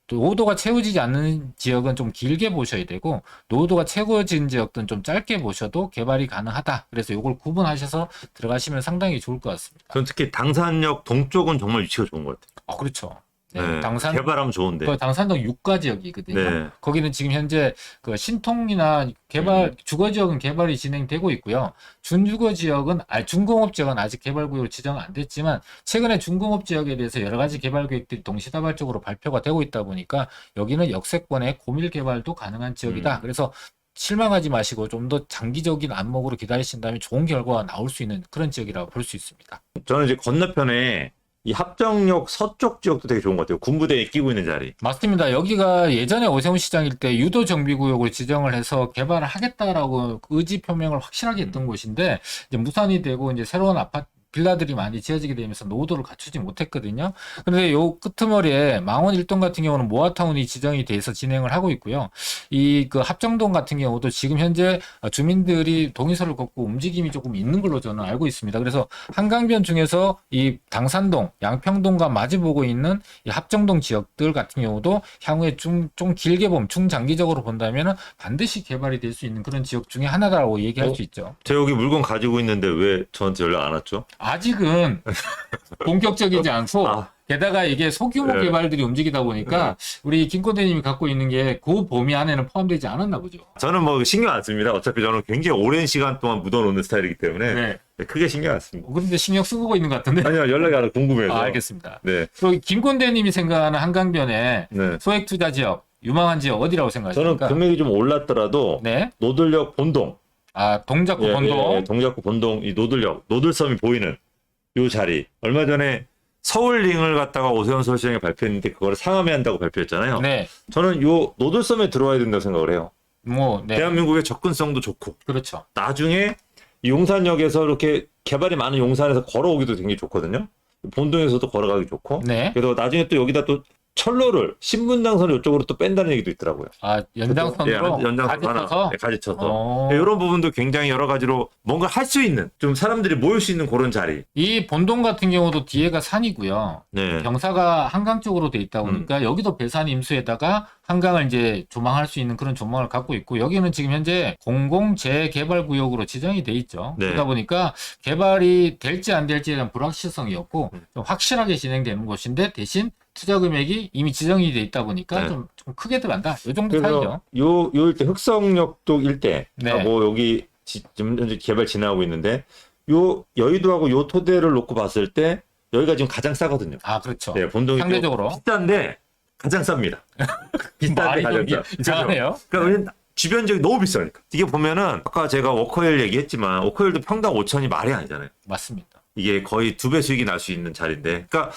노후도가 채워지지 않는 지역은 좀 길게 보셔야 되고 노후도가 채워진 지역들은 좀 짧게 보셔도 개발이 가능하다. 그래서 이걸 구분하셔서 들어가시면 상당히 좋을 것 같습니다. 전 특히 당산역 동쪽은 정말 위치가 좋은 것 같아요. 그렇죠. 네, 네, 당산 개발하면 좋은데. 그 당산동 육가 지역이거든요. 네. 거기는 지금 현재 그 신통이나 개발 주거 지역은 개발이 진행되고 있고요. 준주거 지역은 준공업 지역은 아직 개발 구역으로 지정 안 됐지만 최근에 준공업 지역에 대해서 여러 가지 개발 계획들이 동시다발적으로 발표가 되고 있다 보니까 여기는 역세권의 고밀 개발도 가능한 지역이다. 그래서 실망하지 마시고 좀 더 장기적인 안목으로 기다리신다면 좋은 결과가 나올 수 있는 그런 지역이라고 볼 수 있습니다. 저는 이제 건너편에 이 합정역 서쪽 지역도 되게 좋은 것 같아요. 군부대에 끼고 있는 자리. 맞습니다. 여기가 예전에 오세훈 시장일 때 유도 정비구역으로 지정을 해서 개발을 하겠다라고 의지 표명을 확실하게 했던 곳인데 이제 무산이 되고 이제 새로운 아파트 빌라들이 많이 지어지게 되면서 노후도를 갖추지 못했거든요. 그런데 요 끄트머리에 망원 1동 같은 경우는 모아타운이 지정이 돼서 진행을 하고 있고요. 이 그 합정동 같은 경우도 지금 현재 주민들이 동의서를 걷고 움직임이 조금 있는 걸로 저는 알고 있습니다. 그래서 한강변 중에서 이 당산동, 양평동과 마주보고 있는 이 합정동 지역들 같은 경우도 향후에 좀 길게 보면 중장기적으로 본다면은 반드시 개발이 될 수 있는 그런 지역 중에 하나다라고 얘기할 수 있죠. 제가 여기 물건 가지고 있는데 왜 저한테 연락 안 왔죠? 아직은 본격적이지 않고 게다가 이게 소규모 네. 개발들이 움직이다 보니까 우리 김권대님이 갖고 있는 게 그 범위 안에는 포함되지 않았나 보죠. 저는 뭐 신경 안 씁니다. 어차피 저는 굉장히 오랜 시간 동안 묻어놓는 스타일이기 때문에 네. 크게 신경 안 씁니다. 그런데 신경 쓰고 있는 것 같은데. 아니요, 연락이 하나 궁금해서. 알겠습니다. 네. 그리고 김권대님이 생각하는 한강변의 네. 소액 투자 지역, 유망한 지역 어디라고 저는 생각하십니까? 금액이 좀 올랐더라도 네. 노들역 본동, 동작구 본동. 동작구 본동 이 노들역, 노들섬이 보이는 요 자리. 얼마 전에 서울링을 갖다가 오세훈 서울시장이 발표했는데 그거를 상암에 한다고 발표했잖아요. 네. 저는 요 노들섬에 들어와야 된다고 생각을 해요. 네. 대한민국의 접근성도 좋고 그렇죠. 나중에 이 용산역에서 이렇게 개발이 많은 용산에서 걸어오기도 굉장히 좋거든요. 본동에서도 걸어가기 좋고. 네. 그래서 나중에 또 여기다 또 철로를 신분당선을 이쪽으로 또 뺀다는 얘기도 있더라고요. 연장선으로 연장선 하나 가지쳐서. 가지쳐서 이런 부분도 굉장히 여러 가지로 뭔가 할 수 있는 좀 사람들이 모일 수 있는 그런 자리. 이 본동 같은 경우도 뒤에가 산이고요. 네. 경사가 한강 쪽으로 돼 있다 보니까 여기도 배산 임수에다가 한강을 이제 조망할 수 있는 그런 조망을 갖고 있고 여기는 지금 현재 공공재개발구역으로 지정이 돼 있죠. 네. 그러다 보니까 개발이 될지 안 될지에 대한 불확실성이 없고 좀 확실하게 진행되는 곳인데 대신 투자 금액이 이미 지정이 돼 있다 보니까 네. 좀 크게 들어간다. 이 정도 차이죠. 요 일대 흑성역도 일대하고 네. 여기 지금 현재 개발 진행하고 있는데 요 여의도하고 요 토대를 놓고 봤을 때 여기가 지금 가장 싸거든요. 그렇죠. 네, 본동이 상대적으로. 비싼데 가장 쌉니다. 비싼데 가장 싸. 이상하네요. 그러니까 왜냐면 주변 지역이 너무 비싸니까. 이게 보면은 아까 제가 워커힐 얘기했지만 워커힐도 평당 5천이 말이 아니잖아요. 맞습니다. 이게 거의 2배 수익이 날 수 있는 자리인데. 그러니까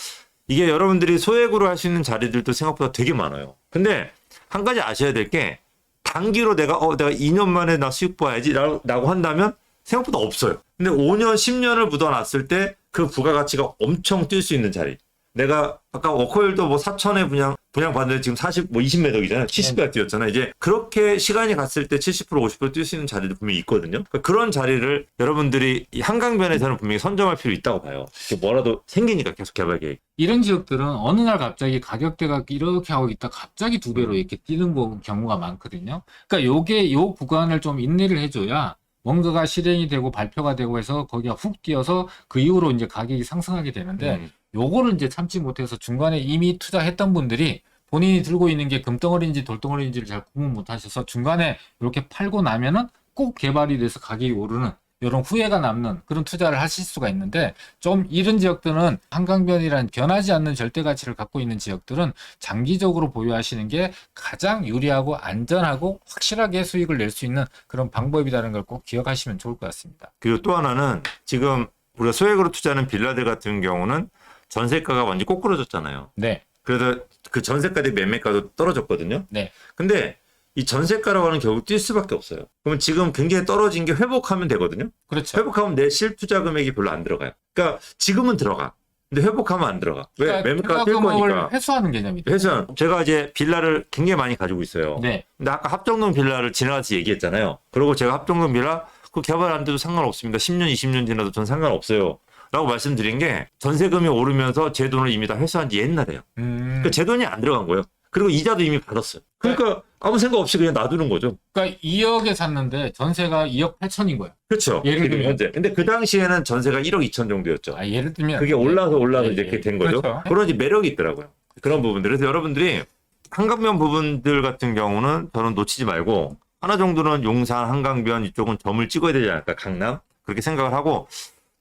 이게 여러분들이 소액으로 할 수 있는 자리들도 생각보다 되게 많아요. 근데 한 가지 아셔야 될 게 단기로 내가 2년 만에 나 수익 봐야지 라고 한다면 생각보다 없어요. 근데 5년, 10년을 묻어놨을 때 그 부가가치가 엄청 뛸 수 있는 자리. 내가 아까 워커힐도 뭐 4천에 분양 받는데 지금 20매덕이잖아요. 70까지 뛰었잖아요. 이제 그렇게 시간이 갔을 때 70% 50% 뛸 수 있는 자리도 분명히 있거든요. 그러니까 그런 자리를 여러분들이 이 한강변에서는 분명히 선점할 필요 있다고 봐요. 뭐라도 생기니까 계속 개발 계획. 이런 지역들은 어느 날 갑자기 가격대가 이렇게 하고 있다 갑자기 2배로 이렇게 뛰는 경우가 많거든요. 그러니까 요 구간을 좀 인내를 해줘야 뭔가가 실행이 되고 발표가 되고 해서 거기가 훅 뛰어서 그 이후로 이제 가격이 상승하게 되는데 요거를 이제 참지 못해서 중간에 이미 투자했던 분들이 본인이 들고 있는 게 금덩어리인지 돌덩어리인지를 잘 구분 못 하셔서 중간에 이렇게 팔고 나면은 꼭 개발이 돼서 가격이 오르는 이런 후회가 남는 그런 투자를 하실 수가 있는데, 좀 이런 지역들은 한강변이란 변하지 않는 절대 가치를 갖고 있는 지역들은 장기적으로 보유하시는 게 가장 유리하고 안전하고 확실하게 수익을 낼 수 있는 그런 방법이라는 걸 꼭 기억하시면 좋을 것 같습니다. 그리고 또 하나는 지금 우리가 소액으로 투자하는 빌라들 같은 경우는 전세가가 완전히 꼬꾸라졌잖아요. 네. 그래서 그 전세가 대 매매가도 떨어졌거든요. 네. 근데 이 전세가라고 하는 결국 뛸 수밖에 없어요. 그러면 지금 굉장히 떨어진 게 회복하면 되거든요. 그렇죠. 회복하면 내 실투자 금액이 별로 안 들어가요. 그러니까 지금은 들어가. 근데 회복하면 안 들어가. 왜? 그러니까 매매가가 뛸 투자금을 거니까. 회수하는 개념이죠. 회수는 제가 이제 빌라를 굉장히 많이 가지고 있어요. 네. 근데 아까 합정동 빌라를 지나가서 얘기했잖아요. 그리고 제가 합정동 빌라 그 개발 안 돼도 상관없습니다. 10년, 20년 지나도 전 상관없어요. 라고 말씀드린 게 전세금이 오르면서 제 돈을 이미 다 회수한 지 옛날에요. 그러니까 제 돈이 안 들어간 거예요. 그리고 이자도 이미 받았어요. 그러니까 아무 생각 없이 그냥 놔두는 거죠. 그러니까 2억에 샀는데 전세가 2억 8천인 거예요. 그렇죠. 예를 지금 들면. 현재. 근데 그 당시에는 전세가 1억 2천 정도였죠. 예를 들면 그게 올라서 예, 이렇게 예. 된 거죠. 그렇죠. 그런 이제 매력이 있더라고요. 그런 부분들. 그래서 여러분들이 한강변 부분들 같은 경우는 저는 놓치지 말고 하나 정도는 용산, 한강변 이쪽은 점을 찍어야 되지 않을까, 강남. 그렇게 생각을 하고.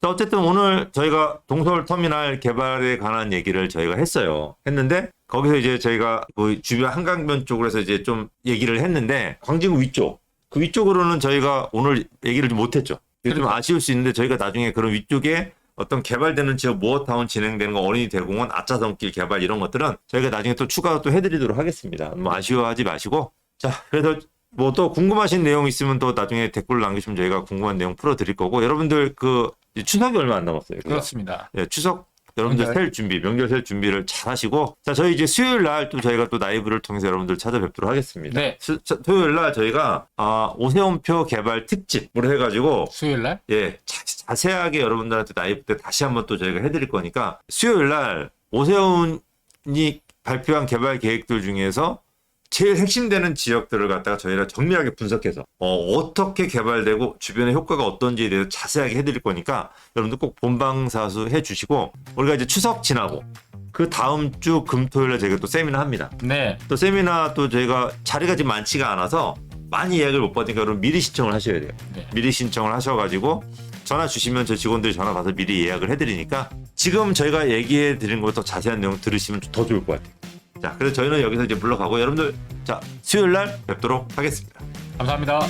자, 어쨌든 오늘 저희가 동서울 터미널 개발에 관한 얘기를 저희가 했는데 거기서 이제 저희가 그 주변 한강변 쪽으로 해서 이제 좀 얘기를 했는데 광진구 위쪽, 그 위쪽으로는 저희가 오늘 얘기를 좀 못했죠. 이게 좀 아쉬울 수 있는데 저희가 나중에 그런 위쪽에 어떤 개발되는 지역 모어타운 진행되는 거, 어린이 대공원, 아차산길 개발 이런 것들은 저희가 나중에 또 추가로 또 해드리도록 하겠습니다. 뭐 아쉬워하지 마시고. 자, 그래서 뭐 또 궁금하신 내용 있으면 또 나중에 댓글 남기시면 저희가 궁금한 내용 풀어드릴 거고, 여러분들 그 추석이 얼마 안 남았어요. 그렇습니다. 예, 추석 여러분들 명절 셀 준비를 잘 하시고, 자, 저희 이제 수요일 날 또 저희가 또 라이브를 통해서 여러분들 찾아뵙도록 하겠습니다. 네. 토요일 날 저희가 오세훈표 개발 특집으로 해가지고 수요일 날? 예, 자세하게 여러분들한테 라이브 때 다시 한번 또 저희가 해드릴 거니까 수요일 날 오세훈이 발표한 개발 계획들 중에서 제일 핵심되는 지역들을 갖다가 저희가 정밀하게 분석해서 어떻게 개발되고 주변의 효과가 어떤지에 대해서 자세하게 해드릴 거니까 여러분들 꼭 본방사수 해주시고, 우리가 이제 추석 지나고 그 다음 주 금토일에 저희가 또 세미나 합니다. 네. 또 세미나 또 저희가 자리가 지금 많지가 않아서 많이 예약을 못 받으니까 여러분 미리 신청을 하셔야 돼요. 네. 미리 신청을 하셔가지고 전화 주시면 저희 직원들이 전화 가서 미리 예약을 해드리니까 지금 저희가 얘기해 드린 것보다 자세한 내용 들으시면 더 좋을 것 같아요. 자, 그래서 저희는 여기서 이제 물러가고 여러분들 자, 수요일 날 뵙도록 하겠습니다. 감사합니다.